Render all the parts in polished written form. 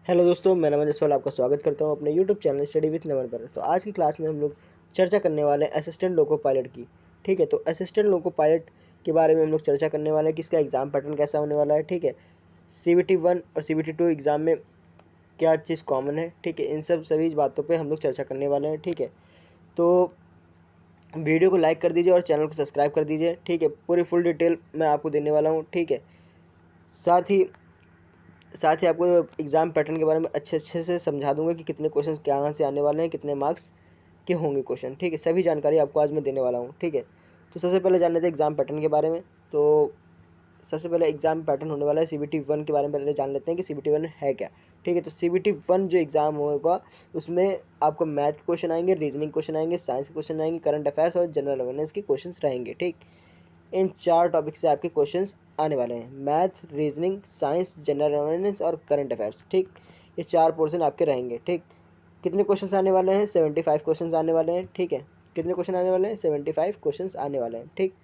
Hello दोस्तों, मैं नमन जसवाल आपका स्वागत करता हूं अपने यूट्यूब चैनल स्टडी विथ नमन पर। तो आज की क्लास में हम लोग चर्चा करने वाले हैं असिस्टेंट लोको पायलट की। ठीक है, तो असिस्टेंट लोको पायलट के बारे में हम लोग चर्चा करने वाले हैं कि इसका एग्ज़ाम पैटर्न कैसा होने वाला है। ठीक है, CBT 1 और CBT 2 एग्ज़ाम में क्या चीज़ कॉमन है। ठीक है, इन सभी बातों पर हम लोग चर्चा करने वाले हैं। ठीक है, तो वीडियो को लाइक कर दीजिए और चैनल को सब्सक्राइब कर दीजिए। ठीक है, पूरी फुल डिटेल मैं आपको देने वाला हूँ। ठीक है, साथ ही आपको एग्ज़ाम पैटर्न के बारे में अच्छे से समझा दूंगा कि कितने क्वेश्चंस कहाँ से आने वाले हैं, कितने मार्क्स के होंगे क्वेश्चन। ठीक है, सभी जानकारी आपको आज मैं देने वाला हूँ। ठीक है, तो सबसे पहले जान लेते हैं एग्ज़ाम पैटर्न के बारे में। तो सबसे पहले एग्ज़ाम पैटर्न होने वाला है CBT 1 के बारे में पहले जान लेते हैं कि CBT 1 है क्या। ठीक है, तो CBT 1 जो एग्ज़ाम होगा उसमें आपको मैथ के क्वेश्चन आएंगे, रीजनिंग क्वेश्चन आएंगे, साइंस के क्वेश्चन आएंगे, करंट अफेयर्स और जनरल अवेयरनेस के क्वेश्चन रहेंगे। ठीक, इन 4 टॉपिक से आपके क्वेश्चंस आने वाले हैं। Math, reasoning, science, general awareness और करंट अफेयर्स। ठीक, ये 4 पोर्शन आपके रहेंगे। ठीक, कितने क्वेश्चंस आने वाले हैं? 75 क्वेश्चंस आने वाले हैं। ठीक है, कितने क्वेश्चन आने वाले हैं? 75 क्वेश्चंस आने वाले हैं। ठीक,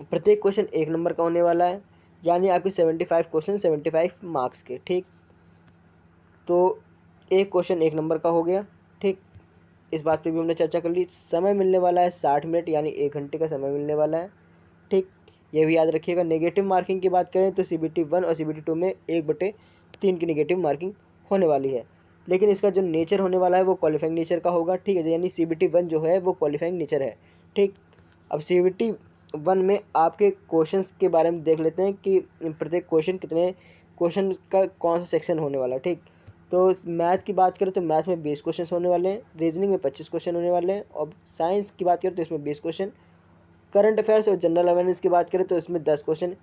प्रत्येक क्वेश्चन 1 नंबर का होने वाला है, यानी आपके 75 क्वेश्चन 75 मार्क्स के। ठीक, तो एक क्वेश्चन 1 नंबर का हो गया। ठीक, इस बात पे भी हमने चर्चा कर ली। समय मिलने वाला है 60 मिनट, यानी 1 घंटे का समय मिलने वाला है। ठीक, ये भी याद रखिएगा। नेगेटिव मार्किंग की बात करें तो CBT 1 और CBT 2 में 1/3 की नेगेटिव मार्किंग होने वाली है, लेकिन इसका जो नेचर होने वाला है वो क्वालिफाइंग नेचर का होगा। ठीक है, यानी CBT 1 जो है वो क्वालिफाइंग नेचर है। ठीक, अब CBT 1 में आपके क्वेश्चंस के बारे में देख लेते हैं कि प्रत्येक क्वेश्चन कितने क्वेश्चन का कौन सा सेक्शन होने वाला है। ठीक, तो मैथ की बात करें तो मैथ में 20 क्वेश्चन होने वाले हैं, रीजनिंग में 25 क्वेश्चन होने वाले हैं, और साइंस की बात करें तो इसमें 20 क्वेश्चन, करंट अफेयर्स और जनरल अवेयरनेस की बात करें तो इसमें 10 क्वेश्चन।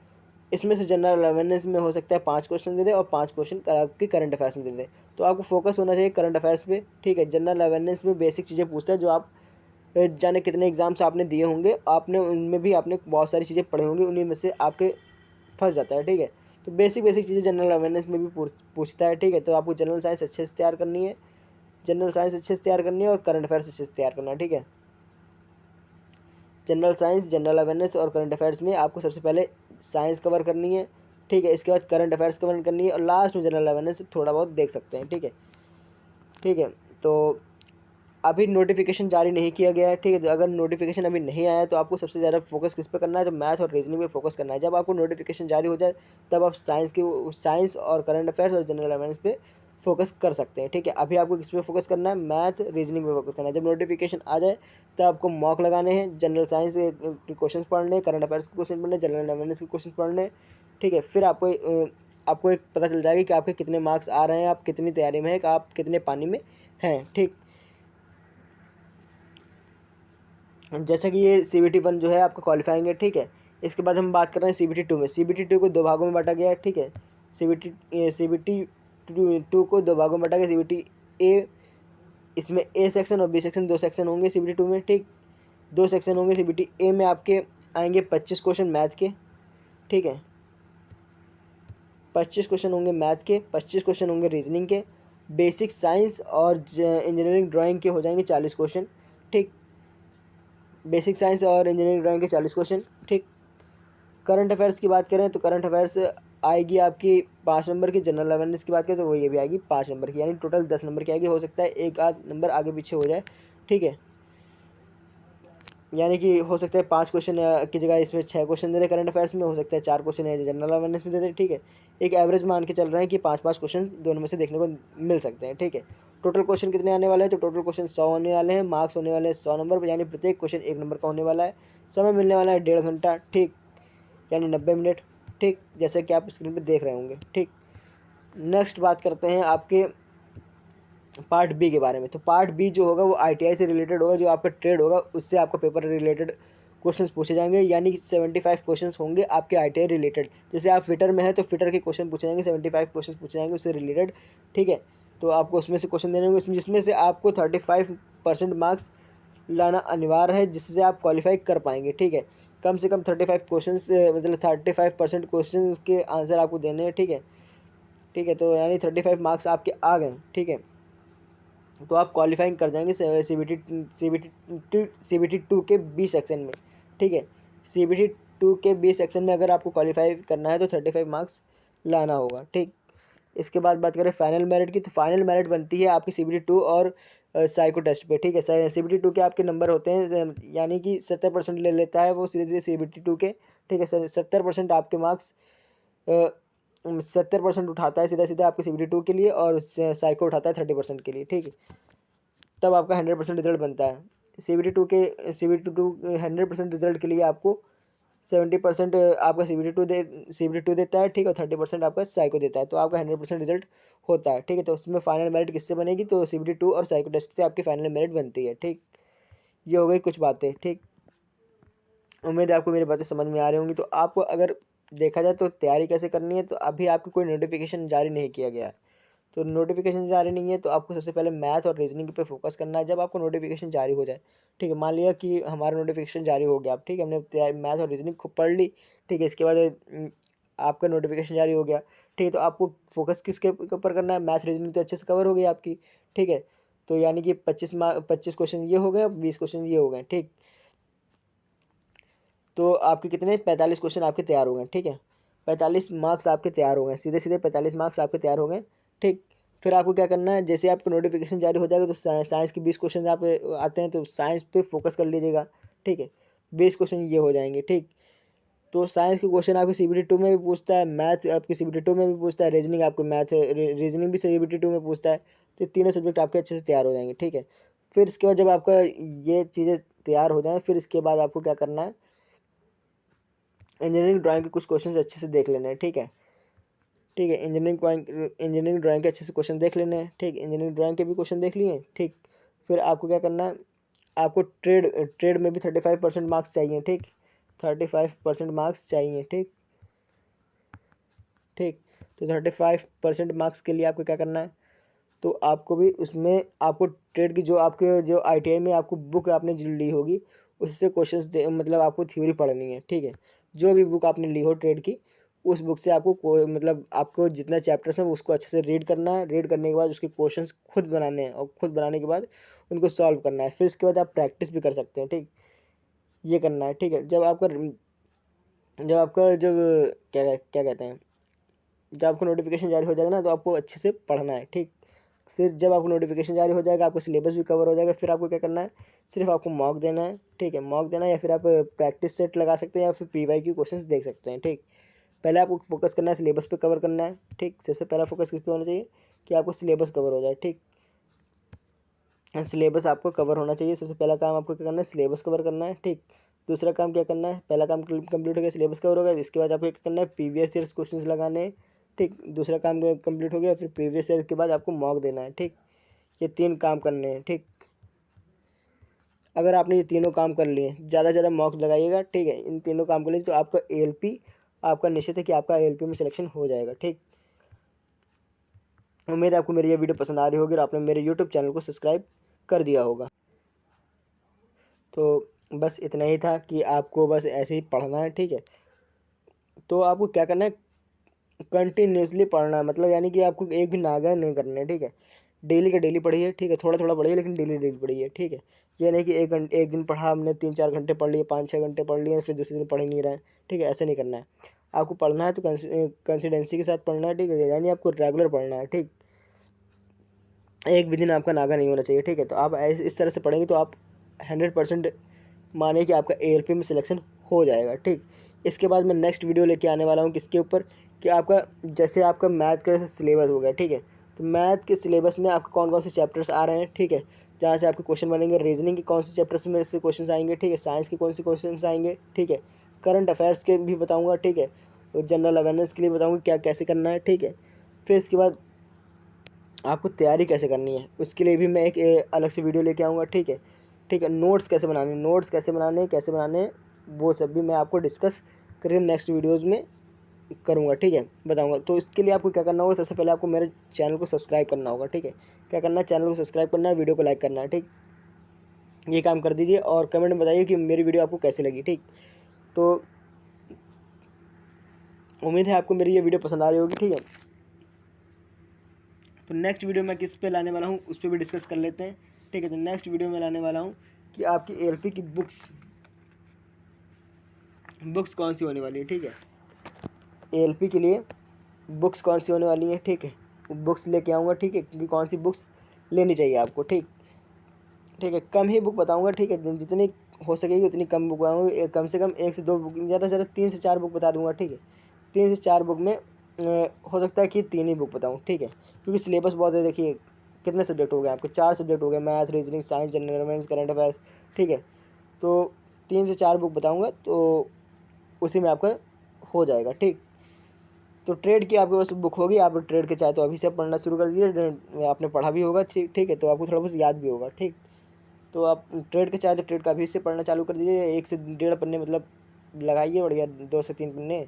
इसमें से जनरल अवेयरनेस में हो सकता है 5 क्वेश्चन दे दे और 5 क्वेश्चन आपके करंट अफेयर्स में दे दे। तो आपको फोकस होना चाहिए करंट अफेयर्स पे। ठीक है, जनरल अवेयरनेस में बेसिक चीज़ें पूछता है जो आप जाने कितने एग्जाम्स आपने दिए होंगे, आपने उनमें भी आपने बहुत सारी चीज़ें पढ़ी होंगी, उन्हीं में से आपके फंस जाता है। ठीक है, तो बेसिक चीज़ें जनरल अवेयरनेस में भी पूछता है। ठीक है, तो आपको जनरल साइंस अच्छे से तैयार करनी है, जनरल साइंस अच्छे से तैयार करनी है और करंट अफेयर्स अच्छे से तैयार करना है। ठीक है, जनरल साइंस, जनरल अवेयरनेस और करंट अफेयर्स में आपको सबसे पहले साइंस कवर करनी है। ठीक है, इसके बाद करंट अफेयर्स कवर करनी है और लास्ट में जनरल अवेयरनेस थोड़ा बहुत देख सकते हैं। ठीक है, ठीक है, तो अभी नोटिफिकेशन जारी नहीं किया गया है। ठीक है, तो अगर नोटिफिकेशन अभी नहीं आया तो आपको सबसे ज़्यादा फोकस किस पे करना है? तो मैथ और रीजनिंग पे फोकस करना है। जब आपको नोटिफिकेशन जारी हो जाए तब आप साइंस और करंट अफेयर्स और जनरल अवेयरनेस पे फोकस कर सकते हैं। ठीक है, अभी आपको किस पे फोकस करना है? मैथ, रीजनिंग पे फोकस करना है। जब नोटिफिकेशन आ जाए तब आपको मॉक लगाने हैं, जनरल साइंस के क्वेश्चन पढ़ने, करंट अफेयर्स के क्वेश्चन पढ़ने, जनरल अवेयरनेस के क्वेश्चन पढ़ने। ठीक है, फिर आपको एक पता चल जाएगा कि आपके कितने मार्क्स आ रहे हैं, आप कितनी तैयारी में हैं, कि आप कितने पानी में हैं। ठीक, जैसा कि ये CBT 1 जो है आपका क्वालिफाइंग है। ठीक है, इसके बाद हम बात कर रहे हैं CBT 2 में। CBT 2 को 2 भागों में बांटा गया है। ठीक है, CBT 2 को 2 भागों में बांटा गया। CBT A, इसमें A सेक्शन और B सेक्शन 2 सेक्शन होंगे CBT 2 में। ठीक, 2 सेक्शन होंगे। CBT A में आपके आएंगे 25 क्वेश्चन मैथ के। ठीक है, 25 क्वेश्चन होंगे मैथ के, 25 क्वेश्चन होंगे रीजनिंग के, बेसिक साइंस और इंजीनियरिंग ड्राइंग के हो जाएंगे 40 क्वेश्चन। ठीक, बेसिक साइंस और इंजीनियरिंग ड्राइंग के 40 क्वेश्चन। ठीक, करंट अफेयर्स की बात करें तो करंट अफेयर्स आएगी आपकी 5 नंबर की। जनरल अवेयरनेस की बात करें तो वो ये भी आएगी 5 नंबर की, यानी टोटल 10 नंबर की आएगी। हो सकता है एक आध नंबर आगे पीछे हो जाए। ठीक है, यानी कि हो सकता है 5 क्वेश्चन की जगह इसमें 6 क्वेश्चन दे दे, करंट अफेयर्स में हो सकता है 4 क्वेश्चन है जनरल अवेयरनेस में दे दे। ठीक है, एक एवरेज मान के चल रहे हैं कि 5-5 क्वेश्चन दोनों में से देखने को मिल सकते हैं। ठीक है, टोटल क्वेश्चन कितने आने वाले हैं? तो टोटल क्वेश्चन 100 होने वाले हैं, मार्क्स होने वाले हैं 100 नंबर पर, यानी प्रत्येक क्वेश्चन 1 नंबर का होने वाला है। समय मिलने वाला है 1.5 घंटा। ठीक, यानी 90 मिनट। ठीक, जैसे कि आप स्क्रीन पे देख रहे होंगे। ठीक, नेक्स्ट बात करते हैं आपके पार्ट बी के बारे में। तो पार्ट बी जो होगा वो ITI से रिलेटेड होगा, जो आपका ट्रेड होगा उससे आपका पेपर रिलेटेड क्वेश्चंस पूछे जाएंगे, यानी कि 75 क्वेश्चंस होंगे आपके ITI रिलेटेड। जैसे आप फिटर में हैं तो फिटर के क्वेश्चन पूछे जाएंगे, 75 क्वेश्चन पूछे जाएंगे उससे रिलेटेड। ठीक है, तो आपको उसमें से क्वेश्चन देने होंगे जिसमें से आपको 35% मार्क्स लाना अनिवार्य है, जिससे आप क्वालिफाई कर पाएंगे। ठीक है, कम से कम 35 क्वेश्चन मतलब 35% क्वेश्चन के आंसर आपको देने हैं। ठीक है, ठीक है, तो यानी 35 मार्क्स आपके आ गए। ठीक है, तो आप क्वालिफाइंग कर जाएंगे CBT 2 के B सेक्शन में। ठीक है, CBT 2 के B सेक्शन में अगर आपको क्वालिफाई करना है तो 35 मार्क्स लाना होगा। ठीक, इसके बाद बात करें फाइनल मेरिट की, तो फाइनल मेरिट बनती है आपकी CBT 2 और साइको टेस्ट पे, ठीक है। CBT 2 के आपके नंबर होते हैं, यानी कि 70% ले लेता है वो सीधे सीधे CBT 2 के, ठीक है। 70% आपके मार्क्स 70% उठाता है सीधा सीधा आपके CBT 2 के लिए, और साइको उठाता है 30% के लिए, ठीक है। तब आपका 100% रिजल्ट बनता है। CBT 2 100% रिजल्ट के लिए आपको 70% आपका CBT 2 देता है, ठीक है, और 30% आपका साइको देता है, तो आपका 100% रिजल्ट होता है, ठीक है। तो उसमें फाइनल मेरिट किससे बनेगी, तो CBT 2 और साइको टेस्ट से आपकी फाइनल मेरिट बनती है, ठीक। ये हो गई कुछ बातें, ठीक। उम्मीद है आपको मेरी बातें समझ में आ रही होंगी। तो आपको अगर देखा जाए तो तैयारी कैसे करनी है, तो अभी आपको कोई नोटिफिकेशन जारी नहीं किया गया है, तो नोटिफिकेशन जारी नहीं है तो आपको सबसे पहले मैथ और रीजनिंग पे फोकस करना है। जब आपको नोटिफिकेशन जारी हो जाए, ठीक है, मान लिया कि हमारा नोटिफिकेशन जारी हो गया, ठीक है, हमने मैथ और रीजनिंग खूब पढ़ ली, ठीक है, इसके बाद आपका नोटिफिकेशन जारी हो गया, ठीक है, तो आपको फोकस किसके ऊपर करना है, मैथ रीजनिंग तो अच्छे से कवर हो गई आपकी, ठीक है। तो यानी कि 25 क्वेश्चन ये हो गए, 20 क्वेश्चन ये हो गए, ठीक। तो आपके कितने 45 क्वेश्चन आपके तैयार हो गए, ठीक है। 45 मार्क्स आपके तैयार हो गए, सीधे सीधे 45 मार्क्स आपके तैयार हो गए, ठीक। फिर आपको क्या करना है, जैसे आपको नोटिफिकेशन जारी हो जाएगा तो साइंस के 20 क्वेश्चन आप आते हैं, तो साइंस पे फोकस कर लीजिएगा, ठीक है। 20 क्वेश्चन ये हो जाएंगे, ठीक। तो साइंस के क्वेश्चन आपके CBT 2 में भी पूछता है, मैथ आपके CBT 2 में भी पूछता है, रीजनिंग आपको रीजनिंग भी CBT 2 में पूछता है, तो तीनों सब्जेक्ट आपके अच्छे से तैयार हो जाएंगे, ठीक है। फिर इसके बाद जब आपका ये चीज़ें तैयार हो जाएं, फिर इसके बाद आपको क्या करना है, इंजीनियरिंग ड्राइंग के कुछ क्वेश्चन अच्छे से देख लेने हैं, ठीक है, ठीक है। इंजीनियरिंग ड्राइंग के अच्छे से क्वेश्चन देख लेने हैं, ठीक। इंजीनियरिंग ड्राइंग के भी क्वेश्चन देख लिए, ठीक। फिर आपको क्या करना है, आपको ट्रेड में भी 35% मार्क्स चाहिए, ठीक। 35% मार्क्स चाहिए, ठीक, ठीक। तो 35% मार्क्स के लिए आपको क्या करना है, तो आपको भी उसमें आपको ट्रेड की जो ITI में आपको बुक आपने जो ली होगी उससे क्वेश्चंस मतलब आपको थ्योरी पढ़नी है, ठीक है। जो भी बुक आपने ली हो ट्रेड की, उस बुक से मतलब आपको जितना चैप्टर्स है उसको अच्छे से रीड करना है। रीड करने के बाद उसके क्वेश्चंस खुद बनाने हैं, और खुद बनाने के बाद उनको सॉल्व करना है। फिर इसके बाद आप प्रैक्टिस भी कर सकते हैं, ठीक। ये करना है, ठीक है। जब क्या क्या कहते हैं, जब आपको नोटिफिकेशन जारी हो जाएगा ना, तो आपको अच्छे से पढ़ना है, ठीक। फिर जब आपको नोटिफिकेशन जारी हो जाएगा, आपको सिलेबस भी कवर हो जाएगा, फिर आपको क्या करना है, सिर्फ आपको मॉक देना है, ठीक है। मॉक देना है, या फिर आप प्रैक्टिस सेट लगा सकते हैं, या फिर PYQ क्वेश्चंस देख सकते हैं, ठीक। पहले आपको फोकस करना है, सिलेबस पे कवर करना है, ठीक। सबसे पहला फोकस किस पे होना चाहिए, कि आपको सिलेबस कवर हो जाए, ठीक। सिलेबस आपको कवर होना चाहिए। सबसे पहला काम आपको क्या करना है, सिलेबस कवर करना है, ठीक। दूसरा काम क्या करना है, पहला काम कंप्लीट हो गया, सिलेबस कवर हो गया, इसके बाद आपको क्या करना है, प्रीवियस ईयर क्वेश्चंस लगाने हैं, ठीक। दूसरा काम कंप्लीट हो गया, फिर प्रीवियस ईयर के बाद आपको मॉक देना है, ठीक। ये 3 काम करने हैं, ठीक। अगर आपने ये तीनों काम कर लिए, ज़्यादा से ज़्यादा मॉक लगाइएगा, ठीक है, इन तीनों काम कर लीजिए, तो आपका ALP आपका निश्चित है कि आपका ALP में सिलेक्शन हो जाएगा, ठीक। उम्मीद है आपको मेरी ये वीडियो पसंद आ रही होगी और आपने मेरे YouTube चैनल को सब्सक्राइब कर दिया होगा। तो बस इतना ही था कि आपको बस ऐसे ही पढ़ना है, ठीक है। तो आपको क्या करना है, कंटिन्यूसली पढ़ना है, मतलब यानी कि आपको एक भी नागा नहीं करना है, ठीक है। डेली का डेली पढ़िए, ठीक है, थोड़ा थोड़ा पढ़िए, लेकिन डेली डेली पढ़िए, ठीक है। ये नहीं कि एक दिन पढ़ा हमने 3-4 घंटे पढ़ लिए, 5-6 घंटे पढ़ लिए, फिर दूसरे दिन पढ़ ही नहीं रहे, ठीक है। ऐसे नहीं करना है। आपको पढ़ना है तो कंसिस्टेंसी के साथ पढ़ना है, ठीक है, यानी आपको रेगुलर पढ़ना है, ठीक। एक भी दिन आपका नागा नहीं होना चाहिए, ठीक है। तो आप इस तरह से पढ़ेंगे तो आप 100% माने कि आपका ALP में सिलेक्शन हो जाएगा, ठीक। इसके बाद मैं नेक्स्ट वीडियो लेके आने वाला हूँ किसके ऊपर, कि आपका जैसे आपका मैथ का सिलेबस हो गया, ठीक है। तो मैथ के सिलेबस में आपके कौन कौन से चैप्टर्स आ रहे हैं, ठीक है, जहाँ से आपके क्वेश्चन बनेंगे। रीजनिंग के कौन से चैप्टर्स में से क्वेश्चन आएंगे, ठीक है। साइंस के कौन से क्वेश्चन आएंगे, ठीक है। करंट अफेयर्स के भी बताऊँगा, ठीक है। और जनरल अवेयरनेस के लिए बताऊँगा क्या कैसे करना है, ठीक है। फिर इसके बाद आपको तैयारी कैसे करनी है उसके लिए भी मैं एक अलग से वीडियो लेके आऊँगा, ठीक है, ठीक है। नोट्स कैसे बनाने वो सब भी मैं आपको डिस्कस करके नेक्स्ट वीडियोज़ में करूँगा, ठीक है, बताऊँगा। तो इसके लिए आपको क्या करना होगा, सबसे पहले आपको मेरे चैनल को सब्सक्राइब करना होगा, ठीक है। क्या करना है, चैनल को सब्सक्राइब करना है, वीडियो को लाइक करना है, ठीक। ये काम कर दीजिए और कमेंट में बताइए कि मेरी वीडियो आपको कैसी लगी, ठीक। तो उम्मीद है आपको मेरी ये वीडियो पसंद आ रही होगी, ठीक है। तो नेक्स्ट वीडियो मैं किस पे लाने वाला हूँ उस पर भी डिस्कस कर लेते हैं, ठीक है। तो नेक्स्ट वीडियो में लाने वाला हूँ कि आपकी ALP की बुक्स कौन सी होने वाली है, ठीक है। ALP के लिए बुक्स कौन सी होने वाली है, ठीक है। बुक्स लेके आऊँगा, ठीक है, क्योंकि कौन सी बुक्स लेनी चाहिए आपको। ठीक है, कम ही बुक बताऊँगा, ठीक है, जितनी हो सकेगी उतनी कम बुक बताऊँगा। कम से कम 1 से 2 बुक, ज़्यादा से ज़्यादा 3 से 4 बुक बता दूँगा। ठीक है, 3 से 4 बुक में हो सकता है कि 3 ही बुक बताऊँ। ठीक है, क्योंकि सिलेबस बहुत है। देखिए कितने सब्जेक्ट हो गए आपके, 4 सब्जेक्ट हो गए, math, reasoning, science, general awareness, current affairs. ठीक है, तो 3 से 4 बुक बताऊँगा, तो उसी में आपका हो जाएगा। ठीक, तो ट्रेड की आपके पास बुक होगी, आप ट्रेड के चाहे तो अभी से पढ़ना शुरू कर दीजिए। आपने पढ़ा भी होगा, ठीक है, तो आपको थोड़ा बहुत याद भी होगा। ठीक, तो आप ट्रेड के चाहे तो ट्रेड का अभी से पढ़ना चालू कर दीजिए। 1 से 1.5 पन्ने मतलब लगाइए, बढ़िया 2 से 3 पन्ने।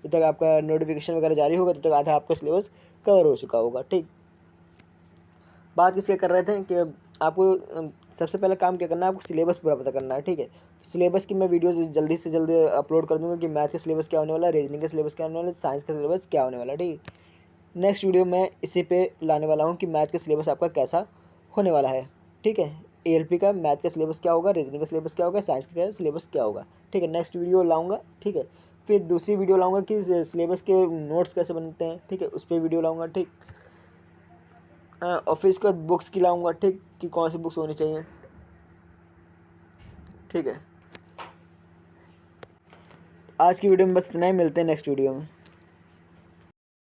जब तक आपका नोटिफिकेशन वगैरह जारी होगा तब तक आधा आपका सिलेबस कवर हो चुका होगा। ठीक, बात किसके कर रहे थे कि आपको सबसे पहले काम क्या करना है, आपको सिलेबस पूरा पता करना है। ठीक है, सिलेबस की मैं वीडियो जल्दी से जल्दी अपलोड कर दूंगा कि मैथ का सिलेबस क्या होने वाला है, रीजनिंग का सिलेबस क्या होने वाला है, साइंस का सिलेबस क्या होने वाला है। ठीक, नेक्स्ट वीडियो में इसी पे लाने वाला हूँ कि मैथ का सिलेबस आपका कैसा होने वाला है। ठीक है, ALP का मैथ का सिलेबस क्या होगा, रीजनिंग का सिलेबस क्या होगा, साइंस का सिलेबस क्या होगा। ठीक है, नेक्स्ट वीडियो लाऊंगा। ठीक है, फिर दूसरी वीडियो लाऊंगा कि सिलेबस के नोट्स कैसे बनते हैं। ठीक है, उस पर वीडियो लाऊंगा। ठीक, और फिर इसके बाद बुक्स की लाऊंगा। ठीक, कि कौन सी बुक्स होनी चाहिए। ठीक है, आज की वीडियो में बस इतना ही, मिलते हैं नेक्स्ट वीडियो में।